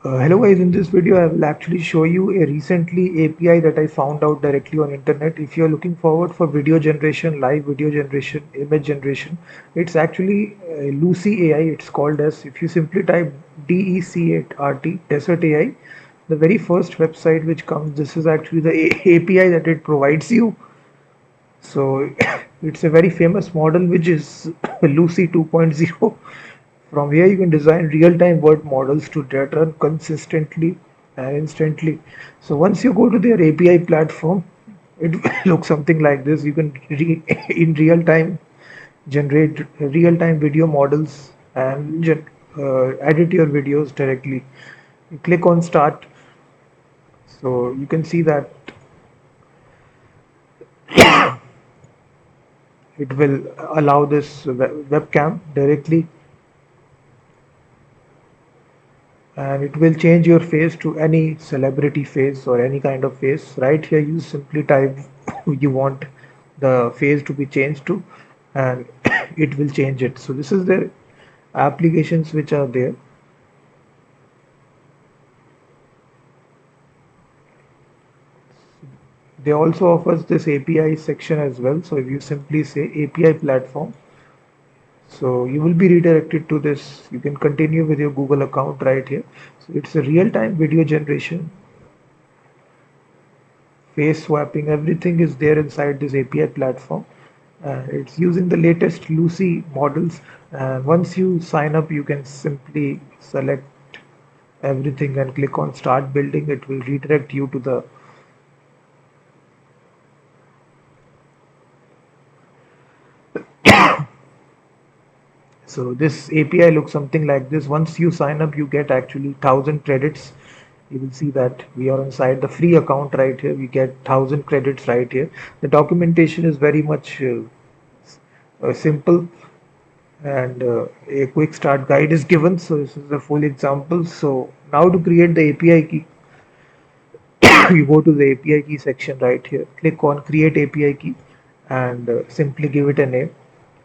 Hello guys, in this video I will actually show you a recently API that I found out directly on internet. If you're looking forward for video generation, live video generation, image generation, it's actually Lucy AI. It's called as, if you simply type DECART, Desert AI, the very first website which comes, this is actually the API that it provides you. So it's a very famous model which is Lucy 2.0. From here you can design real-time word models to that run consistently and instantly. So once you go to their API platform, it looks something like this. You can in real time generate real-time video models and edit your videos directly. You click on start, so you can see that it will allow this webcam directly, and it will change your face to any celebrity face or any kind of face. Right here you simply type who you want the face to be changed to, and it will change it. So this is the applications which are there. They also offers this API section as well. So if you simply say API platform, so you will be redirected to this. You can continue with your Google account right here. So it's a real-time video generation, face swapping, everything is there inside this API platform. It's using the latest Lucy models. And once you sign up, you can simply select everything and click on start building. It will redirect you to the so this API looks something like this. Once you sign up, you get actually 1,000 credits. You will see that we are inside the free account right here. We get 1,000 credits right here. The documentation is very much simple, and a quick start guide is given. So this is a full example. So now to create the API key, you go to the API key section right here, click on create API key, and simply give it a name.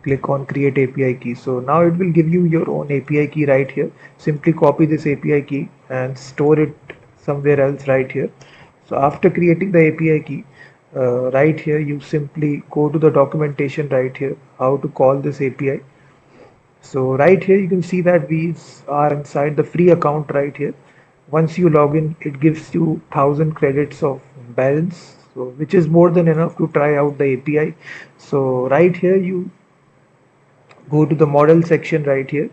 Click on create API key. So now it will give you your own API key right here. Simply copy this API key and store it somewhere else right here. So after creating the API key, right here you simply go to the documentation right here, how to call this API. So right here you can see that we are inside the free account right here. Once you log in, it gives you 1,000 credits of balance, so which is more than enough to try out the API. So right here you go to the model section right here.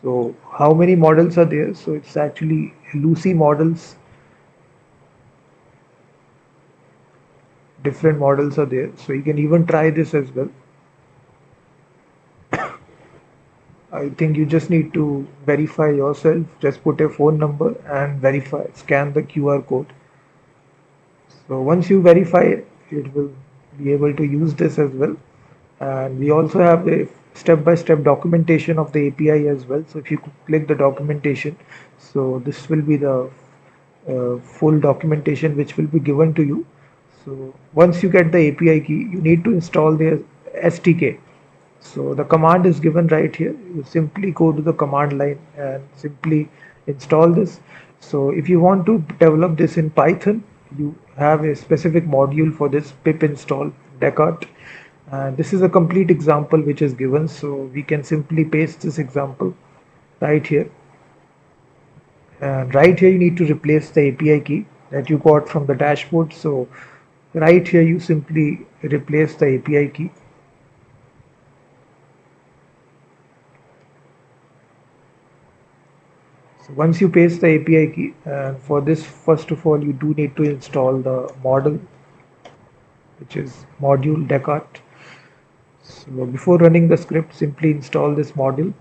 So how many models are there? So it's actually Lucy models. Different models are there. So you can even try this as well. I think you just need to verify yourself. Just put a phone number and verify. Scan the QR code. So once you verify, it will be able to use this as well. And we also have a step-by-step documentation of the API as well. So if you click the documentation, so this will be the full documentation which will be given to you. So once you get the API key, you need to install the SDK. So the command is given right here. You simply go to the command line and simply install this. So if you want to develop this in Python, you have a specific module for this, pip install Decart. And this is a complete example which is given. So we can simply paste this example right here. And right here you need to replace the API key that you got from the dashboard. So right here you simply replace the API key. So once you paste the API key, and for this, first of all, you do need to install the model, which is module Decart. So before running the script, simply install this module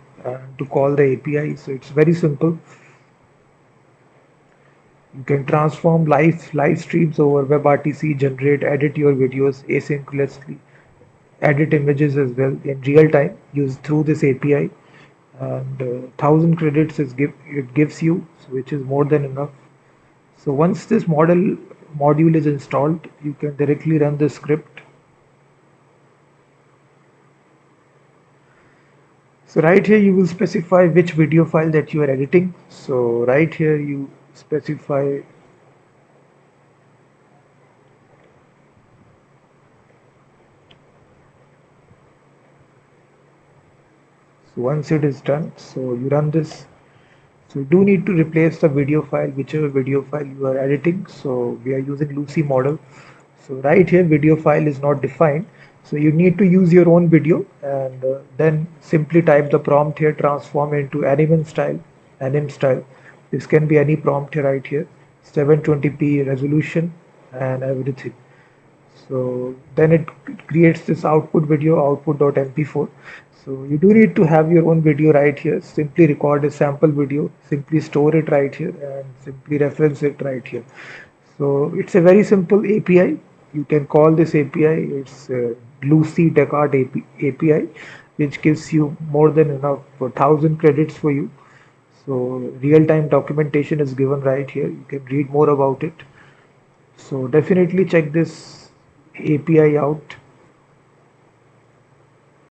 to call the API. So it's very simple. You can transform live streams over WebRTC, generate, edit your videos asynchronously, edit images as well in real time. Use through this API, and 1,000 credits it gives you, which is more than enough. So once this module is installed, you can directly run the script. So right here you will specify which video file that you are editing. So right here you specify. So once it is done, so you run this. So you do need to replace the video file, whichever video file you are editing. So we are using Lucy model. So right here, video file is not defined. So you need to use your own video and then simply type the prompt here, transform into anim style. This can be any prompt here right here, 720p resolution and everything. So then it creates this output video, output.mp4. So you do need to have your own video right here. Simply record a sample video, simply store it right here and simply reference it right here. So it's a very simple API. You can call this API, it's Lucy Decart API, which gives you more than enough for 1,000 credits for you. So real-time documentation is given right here. You can read more about it. So definitely check this API out.